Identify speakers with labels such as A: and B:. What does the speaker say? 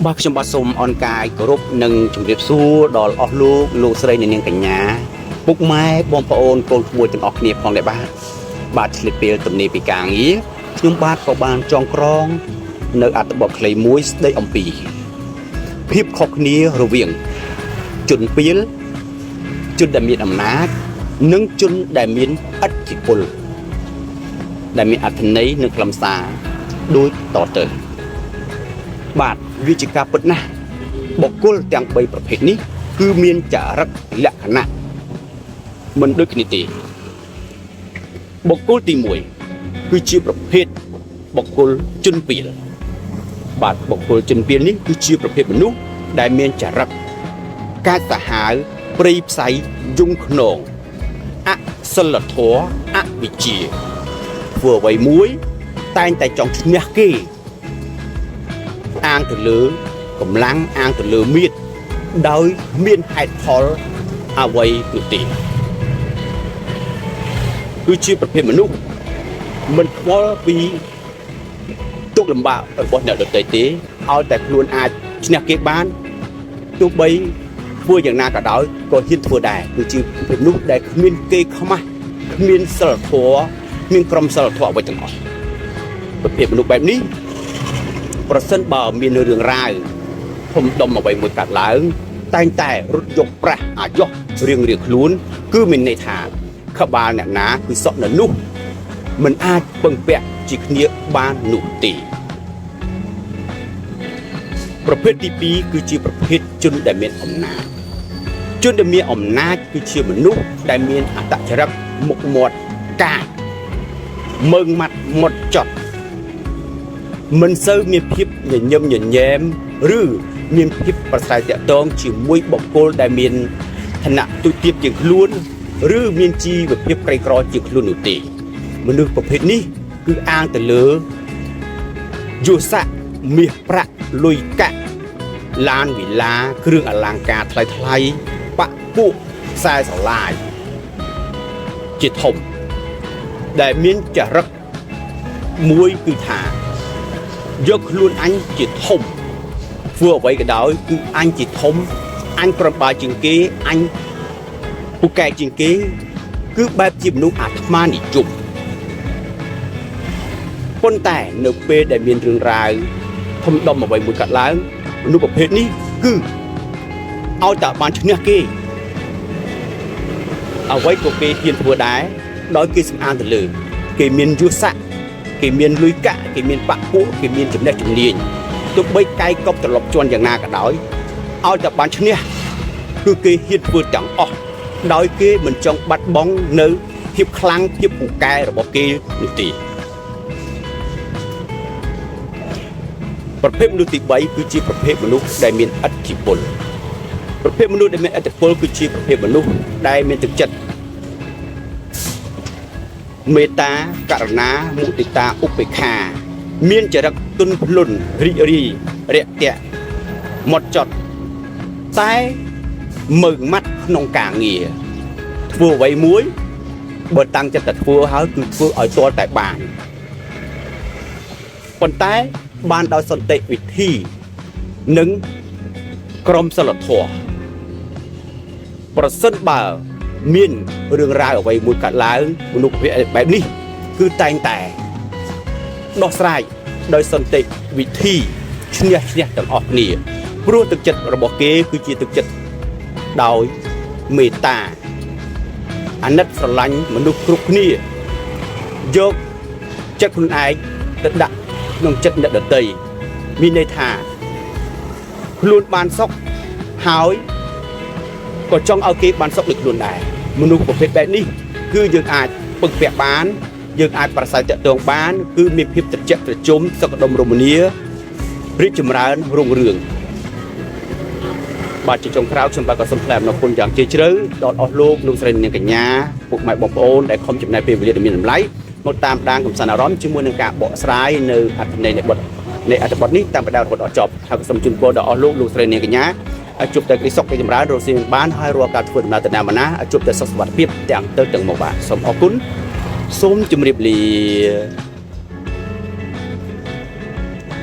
A: បាទខ្ញុំបាទសូមអរកាយគោរពនិងជម្រាបសួរដល់អស់លោកស្រីនាងកញ្ញាពុកម៉ែបងប្អូនកូនក្មួយទាំងអស់គ្នាផងដែរបាទឆ្លៀតពេលទំនេរពីការងារខ្ញុំបាទក៏បានចងក្រងនៅអត្ថបទខ្លីមួយស្ដីអំពីភាពខុសគ្នារវាងជនពាលជនដែលមានអំណាចនិងជនដែលមានឥទ្ធិពលដែលមានអត្ថន័យនិងខ្លឹមសារដូចតទៅបាទវាជាការពិតណាស់បុគ្គលទាំង3ប្រភេទនេះគឺមានចរិតលក្ខណៈមិនដូចគ្នាទេបុគ្គលទី1គឺជាប្រភេទបុគ្គលជនពាលបាទបុគ្គលជនពាលនេះគឺជាប្រភេទមនុស្សដែលមានចរិតកាចសាហាវព្រៃផ្សៃយងខ្នងអសិលធម៌អវិជ្ជាធ្វើអ្វីមួយតែងតែចង់ឈ្នះគេអាងទៅលើកម្លាំងអាងទៅលើមាឌដោយមានហេតុផលអ្វីនោះទេគឺជាប្រភេទមនុស្សមិនខ្វល់ពីទុក្ខលំបាករបស់អ្នកដទៃទេឲ្យតែខ្លួនអាចឈ្នះគេបានទោះបីធ្វើយ៉ាងណាក៏ដោយក៏ហ៊ានធ្វើដែរគឺជាប្រភេទមនុស្សដែលគ្មានគេខ្មាស់គ្មានសិលធម៌គ្មានក្រមសិលធម៌អ្វីទាំងអស់ប្រភេទមនុស្សបែបនេះប្រសិនបើមានរឿងរ៉ាវធំដុំអ្វីមួយកើតឡើងតែងតែរត់យកប្រាស់អាយុរៀងខ្លួនគឺមានន័យថាក្បាលអ្នកណាគឺសក់នៅនោះមិនអាចពឹងពាក់ជាគ្នាបាននោះទេប្រភេទទី2គឺជាប្រភេទជនដែលមានអំណាចជនដែលមានអំណាចគឺជាមនុស្សដែលមានអត្តចរិតមុខមាត់កាចមើងម៉ាត់មុតចត់មិនសូវមានភាពញញឹមញញែមឬមានភាពប្រសើរតាក់ទងជាមួយបុគ្គលដែលមានឋានៈទូទាបជាងខ្លួនឬមានជីវភាពក្រីក្រជាងខ្លួននោះទេមនុស្សប្រភេទនេះគឺអាងទៅលើយស័ក្តិមាសប្រាក់លុយកាក់ឡានវិឡាគ្រឿងអលង្ការថ្លៃបាក់ពួកខ្សែស្រឡាយជាធំដែលមានចរិតមួយគឺថាយកខ្លួនអញជាធំធ្វើអ្វីក៏ដោយគឺអញជាធំអញប្រំបើជាងគេអញពូកែជាងគេគឺបែបជាមនុស្សអាត្មានិយមប៉ុន្តែនៅពេលដែលមានរឿងរ៉ាវធំដុំអ្វីមួយកើតឡើងមនុស្សប្រភេទនេះគឺឲ្យតែបានឈ្នះគេអ្វីក៏គេហ៊ានធ្វើដែរដោយគេសំអាងទៅលើគេមានយស័ក្តិគេមានលុយកាក់គេមានបាក់ពួកគេមានចំណេះជំនាញទោះបីកាយកប់ត្រឡប់ជន់យ៉ាងណាក៏ដោយឲ្យតែបានឈ្នះគឺគេហ៊ានធ្វើទាំងអស់ដោយគេមិនចង់បាត់បង់នៅភាពខ្លាំងភាពពូកែរបស់គេនោះទេប្រភេទមនុស្សទី3គឺជាប្រភេទមនុស្សដែលមានឥទ្ធិពលប្រភេទមនុស្សដែលមានឥទ្ធិពលគឺជាប្រភេទមនុស្សដែលមានទឹកចិត្តមេត្តាករុណាមុទិតាឧបេក្ខាមានចរិតទន់ភ្លន់រីករាយរាក់ទាក់ម៉ត់ចត់តែមើងម៉ាត់ក្នុងការងារធ្វើអ្វីមួយបើតាំងចិត្តតែធ្វើហើយគឺធ្វើឲ្យទាល់តែបានប៉ុន្តែបានដោយសន្តិវិធីនិងក្រមសីលធម៌ប្រសិនបើមានរឿងរ៉ាវអ្វីមួយកើតឡើងមនុស្សបែបនេះគឺតែងតែដោះស្រាយដោយសន្តិវិធីឈ្នះទាំងអស់គ្នាព្រោះទឹកចិត្តរបស់គេគឺជាទឹកចិត្តដោយមេត្តាអាណិតស្រឡាញ់មនុស្សគ្រប់គ្នាយកចិត្តខ្លួនឯងទៅដាក់ក្នុងចិត្តអ្នកដទៃមានន័យថាខ្លួនបានសុខហើយក៏ចង់ឲ្យគេបានសុខដូចខ្លួនដែរមនុស្សប្រភេទបែបនេះគឺយើងអាចពឹងពាក់បានយើងអាចប្រសើរតាក់ទងបានគឺមានភាពត្រជាក់ត្រជុំសុខដុមរមនារីកចម្រើនរុងរឿងបាទជាចុងក្រោយខ្ញុំបាទក៏សូមថ្លែងអំណរគុណយ៉ាងជ្រាលជ្រៅដល់អស់លោកស្រីនាងកញ្ញាពុកម៉ែបងប្អូនដែលខំចំណាយពេលវេលាដ៏មានតម្លៃមកតាមដានកំសាន្តអារម្មណ៍ជាមួយនឹងការបកស្រាយនៅអត្ថន័យនៃអត្ថបទនេះតាមបណ្ដារហូតដល់ចប់ហើយក៏សូមជូនពរដល់អស់លោកស្រីនាងកញ្ញាឲ្យជួបតែក្តីសុខក្តីចម្រើនរស់ស៊ីបានហើយរាល់ការធ្វើដំណើរទៅណាមកណាឲ្យជួបតែសុខសុវត្ថិភាពទាំងទៅទាំងមកបាទសូមអរគុណសូមជម្រាបលា